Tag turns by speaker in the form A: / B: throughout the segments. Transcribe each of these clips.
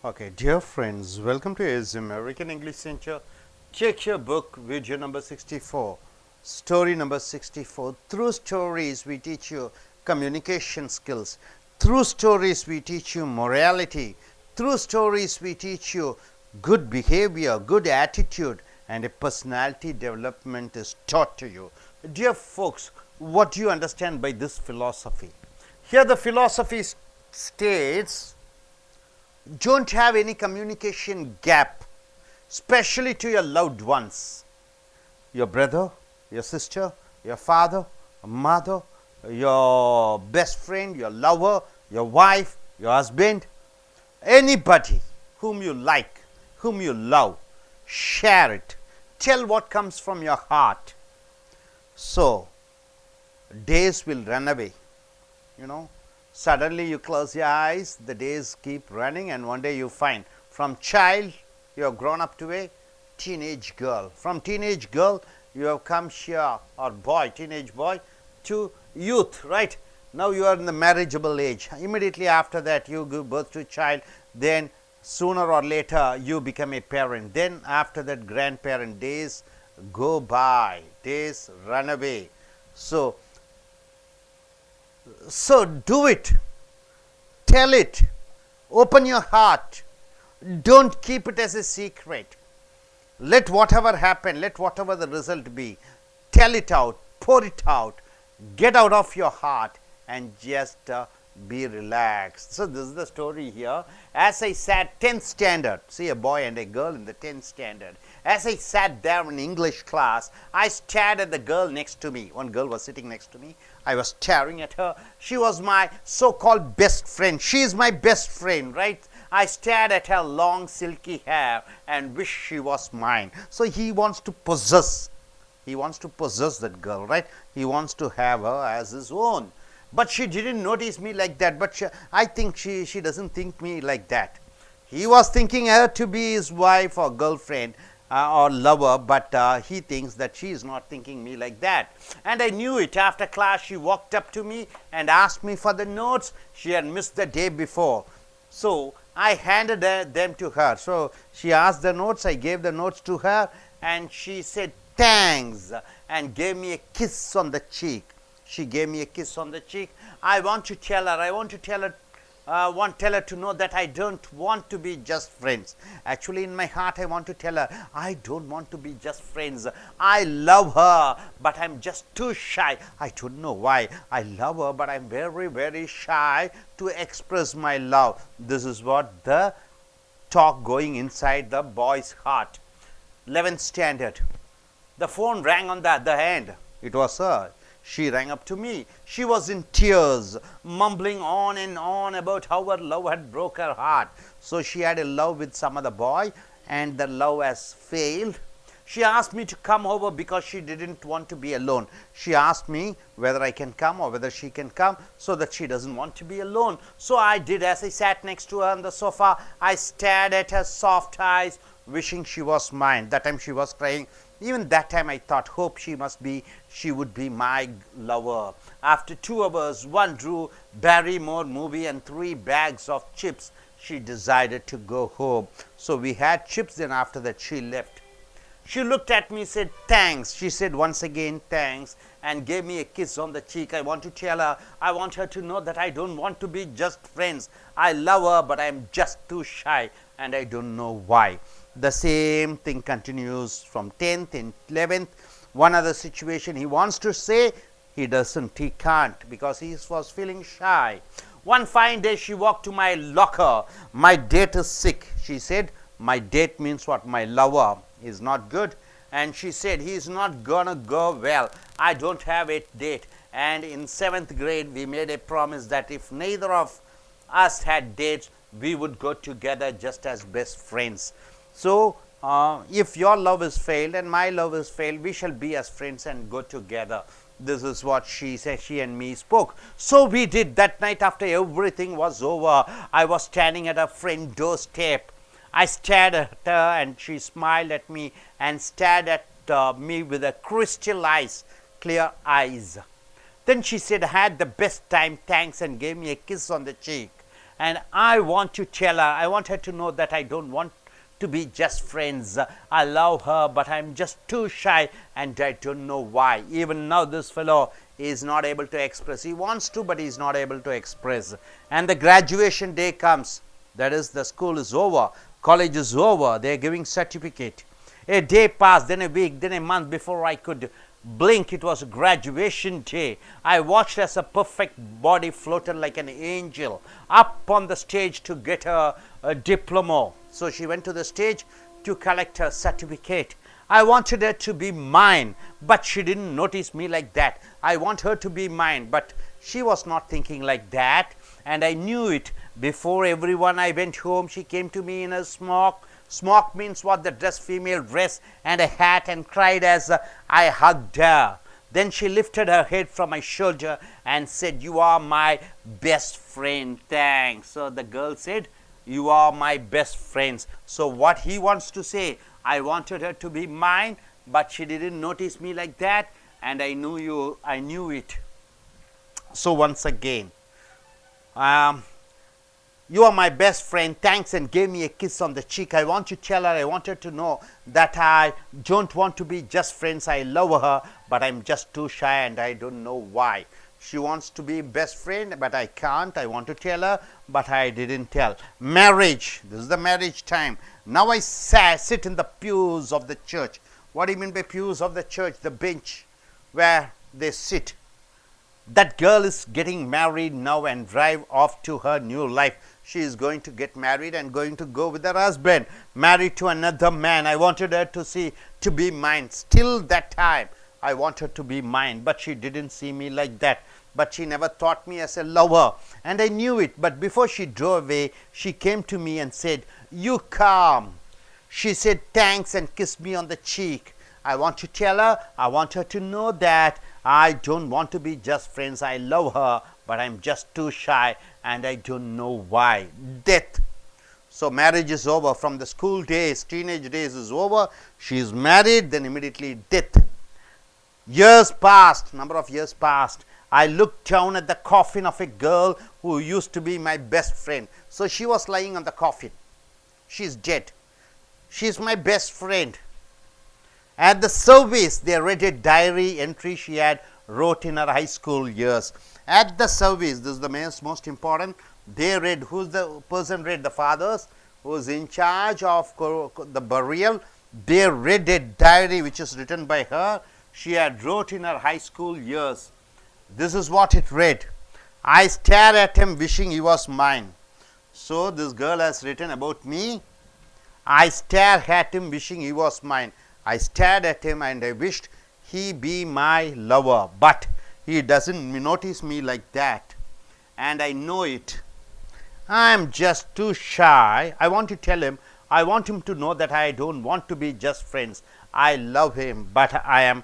A: Okay, dear friends, welcome to AS American English Center. Check your book, video number 64, story number 64. Through stories, we teach you communication skills. Through stories, we teach you morality. Through stories, we teach you good behavior, good attitude, and a personality development is taught to you. Dear folks, what do you understand by this philosophy? Here, the philosophy states don't have any communication gap, especially to your loved ones, your brother, your sister, your father, mother, your best friend, your lover, your wife, your husband, anybody whom you like, whom you love. Share it. Tell what comes from your heart. So, days will run away, you know. Suddenly you close your eyes, the days keep running, and one day you find from child you have grown up to a teenage girl. From teenage girl you have come here, or boy, teenage boy, to youth, right? Now you are in the marriageable age. Immediately after that you give birth to a child, then sooner or later you become a parent. Then after that, grandparent. Days go by, days run away. So do it, tell it, open your heart, don't keep it as a secret. Let whatever happen, let whatever the result be, tell it out, pour it out, get out of your heart, and just be relaxed. So this is the story here. As I sat 10th standard, see a boy and a girl in the 10th standard. As I sat there in English class, I stared at the girl next to me. One girl was sitting next to me. I was staring at her. She was my so-called best friend. She is my best friend, right? I stared at her long silky hair and wished she was mine. So he wants to possess. He wants to possess that girl, right? He wants to have her as his own. But she didn't notice me like that. But I think she doesn't think me like that. He was thinking her to be his wife or girlfriend or lover, but he thinks that she is not thinking me like that. And I knew it. After class, she walked up to me and asked me for the notes she had missed the day before. So I handed them to her. So she asked the notes. I gave the notes to her, and she said thanks and gave me a kiss on the cheek. She gave me a kiss on the cheek. I want to tell her to know that I don't want to be just friends. Actually, in my heart, I want to tell her, I don't want to be just friends. I love her, but I'm just too shy. I don't know why. I love her, but I'm very, very shy to express my love. This is what the talk going inside the boy's heart. 11th standard. The phone rang on the other hand. It was her. She rang up to me. She was in tears, mumbling on and on about how her love had broke her heart. So she had a love with some other boy, and the love has failed. She asked me to come over because she didn't want to be alone. She asked me whether I can come or whether she can come, so that she doesn't want to be alone. So I did. As I sat next to her on the sofa, I stared at her soft eyes, wishing she was mine. That time she was crying. Even that time I thought, hope she would be my lover. After 2 hours, 1 Drew Barrymore movie and 3 bags of chips, she decided to go home. So we had chips, then after that she left. She looked at me, said thanks. She said once again thanks and gave me a kiss on the cheek. I want to tell her, I want her to know that I don't want to be just friends. I love her, but I'm just too shy, and I don't know why. The same thing continues from 10th and 11th. One other situation he wants to say, he doesn't, he can't, because he was feeling shy. One fine day she walked to my locker. My date is sick, she said. My date means what? My lover is not good. And she said, he is not gonna go well. I don't have a date. And in 7th grade we made a promise that if neither of us had dates, we would go together just as best friends. So if your love is failed and my love is failed, we shall be as friends and go together. This is what she said. She and me spoke. So we did. That night, after everything was over, I was standing at a friend's doorstep. I stared at her, and she smiled at me and stared at me with a crystal eyes, clear eyes. Then she said, I had the best time, thanks, and gave me a kiss on the cheek. and I want to tell her, I want her to know that I don't want to be just friends. I love her, but I'm just too shy and I don't know why. Even now this fellow is not able to express. He wants to, but he's not able to express. And the graduation day comes. That is, the school is over, college is over, they are giving certificate. A day passed, then a week, then a month. Before I could blink, it was graduation day. I watched as a perfect body floated like an angel up on the stage to get a diploma. So she went to the stage to collect her certificate. I wanted her to be mine, but she didn't notice me like that. I want her to be mine, but she was not thinking like that, and I knew it. Before everyone, I went home. She came to me in a smock. Smock means what? The dress, female dress, and a hat, and cried as I hugged her. Then she lifted her head from my shoulder and said, "You are my best friend." Thanks. So the girl said, "You are my best friends." So what he wants to say, I wanted her to be mine, but she didn't notice me like that, and I knew it. So once again, you are my best friend, thanks, and gave me a kiss on the cheek. I want to tell her, I want her to know that I don't want to be just friends. I love her, but I'm just too shy and I don't know why. She wants to be best friend, but I can't. I want to tell her, but I didn't tell. Marriage. This is the marriage time. Now I sit in the pews of the church. What do you mean by pews of the church? The bench where they sit. That girl is getting married now and drive off to her new life. She is going to get married and going to go with her husband, married to another man. I wanted her to be mine. Still that time, I want her to be mine, but she didn't see me like that. But she never thought me as a lover, and I knew it. But before she drove away, she came to me and said, "You come." She said thanks and kissed me on the cheek. I want to tell her, I want her to know that I don't want to be just friends. I love her, but I'm just too shy and I don't know why. Death. So marriage is over. From the school days, teenage days is over. She is married, then immediately death. Years passed, number of years passed. I looked down at the coffin of a girl who used to be my best friend. So she was lying on the coffin. She's dead. She's my best friend. At the service, they read a diary entry she had wrote in her high school years. At the service, this is the most important, they read, who's the person read? The fathers, who's in charge of the burial. They read a diary which is written by her. She had wrote in her high school years. This is what it read. I stare at him wishing he was mine. So this girl has written about me. I stare at him wishing he was mine. I stared at him and I wished he be my lover, but he doesn't notice me like that, and I know it. I am just too shy. I want to tell him, I want him to know that I don't want to be just friends. I love him, but I'm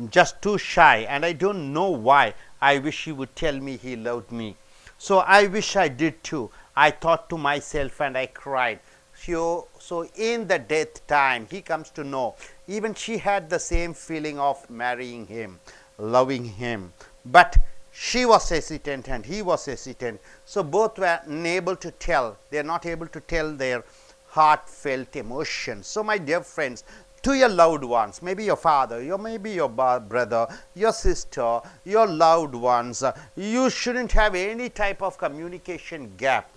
A: just too shy and I don't know why. I wish he would tell me he loved me. So I wish I did too. I thought to myself and I cried. So in the death time, he comes to know, even she had the same feeling of marrying him, loving him, but she was hesitant and he was hesitant. So both were unable to tell. They are not able to tell their heartfelt emotions. So my dear friends, to your loved ones, maybe your father, maybe your brother, your sister, your loved ones, you shouldn't have any type of communication gap.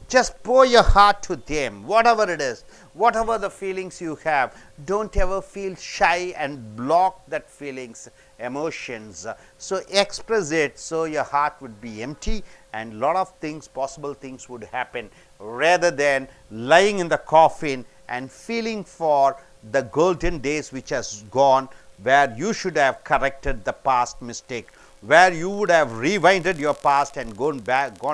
A: Just pour your heart to them, whatever it is, whatever the feelings you have. Don't ever feel shy and block that feelings, emotions. So express it so your heart would be empty and lot of things, possible things would happen, rather than lying in the coffin and feeling for the golden days which has gone, where you should have corrected the past mistake, where you would have rewinded your past and gone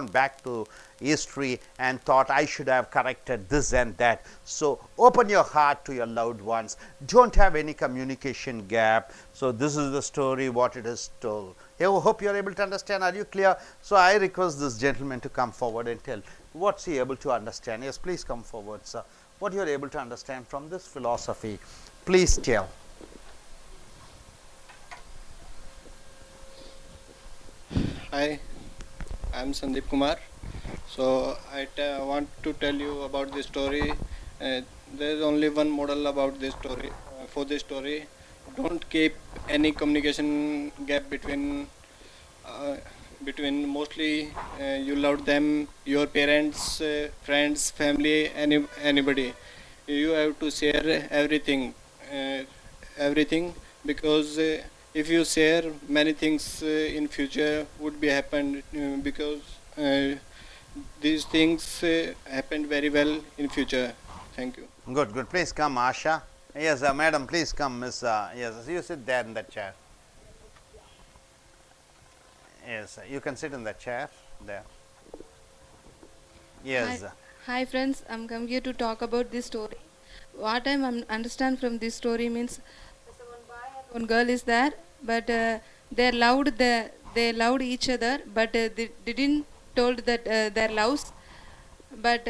A: back to history and thought, I should have corrected this and that. So open your heart to your loved ones. Don't have any communication gap. So this is the story what it is told. I hope you are able to understand. Are you clear? So I request this gentleman to come forward and tell what's he able to understand. Yes, please come forward, sir. What you are able to understand from this philosophy, please tell.
B: Hi, I am Sandeep Kumar. So want to tell you about this story. There is only one model about this story. For this story, don't keep any communication gap between mostly you love them, your parents, friends, family, anybody. You have to share uh, everything, because if you share many things in future would be happened, because these things happened very well in future. Thank you.
A: Good, good. Please come, Asha. Yes, madam, please come, Miss. Yes, you sit there in that chair. Yes, you can sit in that chair there.
C: Hi,
A: Yes.
C: hi friends. I'm come here to talk about this story. What I understand from this story means one boy and one girl is there, but they loved each other, but they didn't told that their loves. But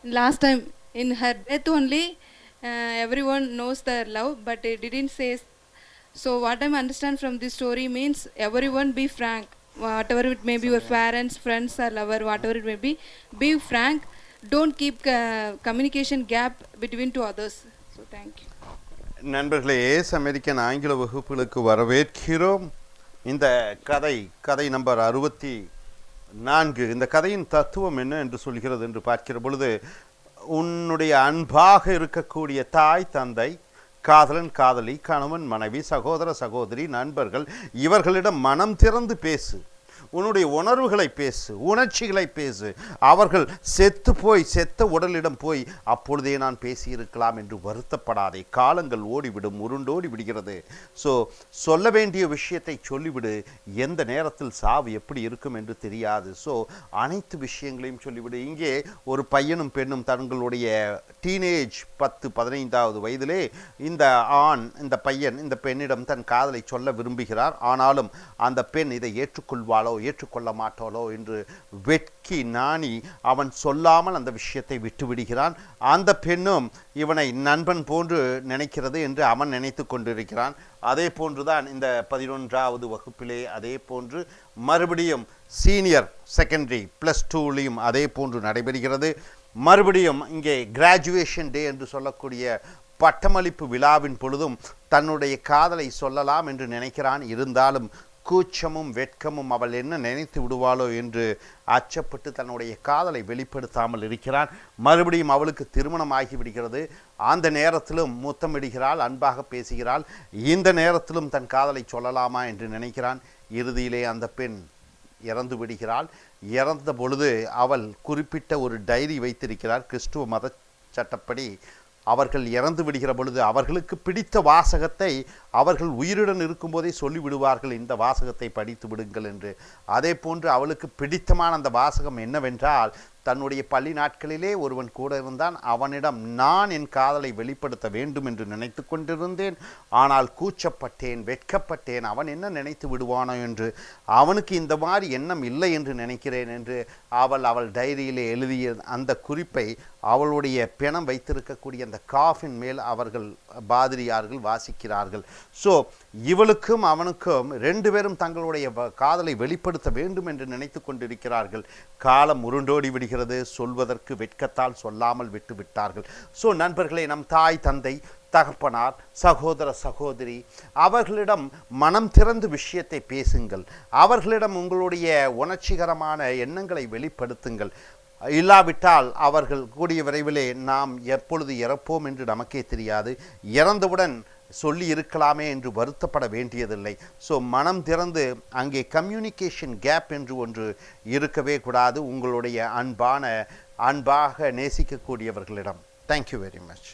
C: last time in her death only, everyone knows their love, but they didn't say. So what I understand from this story means everyone be frank. Whatever it may be, your parents, friends, or lover, whatever it may be frank. Don't keep communication gap between two others. So thank you.
A: நண்பர்களே, ace American ஆங்கில வகுப்புகளுக்கு வரவேற்கிறோம். இந்த கதை number 64. இந்த கதையின் தத்துவம் என்ன என்று சொல்கிறது என்று பார்க்கிற பொழுது, உன்னுடைய அன்பாக இருக்கக்கூடிய தாய், தந்தை, காதலன், காதலி, கணவன், மனைவி, சகோதர, சகோதரி, நண்பர்கள், இவர்களிடம் மனம் திறந்து பேசு. உன்னுடைய உணர்வுகளை பேசு, உணர்ச்சிகளை பேசு. அவர்கள் செத்த உடலிடம் போய் அப்பொழுதே நான் பேசியிருக்கலாம் என்று வருத்தப்படாதே. காலங்கள் ஓடிவிடும், உருண்டோடி விடுகிறது. சொல்ல வேண்டிய விஷயத்தை சொல்லிவிடு. எந்த நேரத்தில் சாவு எப்படி இருக்கும் என்று தெரியாது. அனைத்து விஷயங்களையும் சொல்லிவிடு. இங்கே ஒரு பையனும் பெண்ணும் தங்களுடைய டீனேஜ் 10-15வது வயதிலே இந்த பையன் இந்த பெண்ணிடம் தன் காதலை சொல்ல விரும்புகிறார். ஆனாலும் அந்த பெண் இதை ஏற்றுக்கொள்ள மாட்டாளோ என்று வெட்கி நாணி அவன் சொல்லாமல் அந்த விஷயத்தை விட்டுவிடுகிறான். அந்த பெண்ணும் இவனை நண்பன் போன்று நினைக்கிறது என்று அவன் நினைத்து கொண்டிருக்கிறான். அதே போன்றுதான் இந்த 11வது வகுப்பிலே அதே போன்று மறுபடியும் சீனியர் செகண்டரி +2லையும் அதே போன்று நடைபெறுகிறது. மறுபடியும் இங்கே கிராஜுவேஷன் டே என்று சொல்லக்கூடிய பட்டமளிப்பு விழாவின் பொழுதும் தன்னுடைய காதலை சொல்லலாம் என்று நினைக்கிறான். இருந்தாலும் கூச்சமும் வெட்கமும் அவள் என்ன நினைத்து விடுவாளோ என்று அச்சப்பட்டு தன்னுடைய காதலை வெளிப்படுத்தாமல் இருக்கிறான். மறுபடியும் அவளுக்கு திருமணம் ஆகிவிடுகிறது. அந்த நேரத்திலும் முத்தமிடுகிறாள், அன்பாக பேசுகிறாள். இந்த நேரத்திலும் தன் காதலை சொல்லலாமா என்று நினைக்கிறான். இறுதியிலே அந்த பெண் இறந்து விடுகிறாள். இறந்த பொழுது அவள் குறிப்பிட்ட ஒரு டைரி வைத்திருக்கிறார். கிறிஸ்துவ மத சட்டப்படி அவர்கள் இறந்து விடுகிற பொழுது அவர்களுக்கு பிடித்த வாசகத்தை அவர்கள் உயிருடன் இருக்கும்போதே சொல்லிவிடுவார்கள், இந்த வாசகத்தை படித்து விடுங்கள் என்று. அதே போன்று அவளுக்கு பிடித்தமான அந்த வாசகம் என்னவென்றால், தன்னுடைய பள்ளி நாட்களிலே ஒருவன் கூட இருந்தான். அவனிடம் நான் என் காதலை வெளிப்படுத்த வேண்டும் என்று நினைத்து கொண்டிருந்தேன். ஆனால் கூச்சப்பட்டேன், வெட்கப்பட்டேன். அவன் என்ன நினைத்து விடுவானோ என்று. அவனுக்கு இந்த மாதிரி எண்ணம் இல்லை என்று நினைக்கிறேன் என்று அவள் டைரியிலே எழுதிய அந்த குறிப்பை அவளுடைய பிணம் வைத்திருக்கக்கூடிய அந்த காஃபின் மேல் அவர்கள் பாதிரியார்கள் வாசிக்கிறார்கள். இவளுக்கும் அவனுக்கும் 2 பேரும் தங்களுடைய காதலை வெளிப்படுத்த வேண்டும் என்று நினைத்து கொண்டிருக்கிறார்கள். காலம் உருண்டோடி விடுகிறது. சொல்வதற்கு வெட்கத்தால் சொல்லாமல் விட்டுவிட்டார்கள். நண்பர்களே, நம் தாய், தந்தை, தகப்பனார், சகோதர, சகோதரி, அவர்களிடம் மனம் திறந்து விஷயத்தை பேசுங்கள். அவர்களிடம் உங்களுடைய உணர்ச்சிகரமான எண்ணங்களை வெளிப்படுத்துங்கள். இல்லாவிட்டால் அவர்கள் கூடிய விரைவிலே நாம் எப்பொழுது இறப்போம் என்று நமக்கே தெரியாது. இறந்தவுடன் சொல்லி இருக்கலாமே என்று வருத்தப்பட வேண்டியதில்லை. மனம் திறந்து அங்கே கம்யூனிகேஷன் கேப் என்று ஒன்று இருக்கவே கூடாது உங்களுடைய அன்பாக நேசிக்கக்கூடியவர்களிடம். Thank you very much.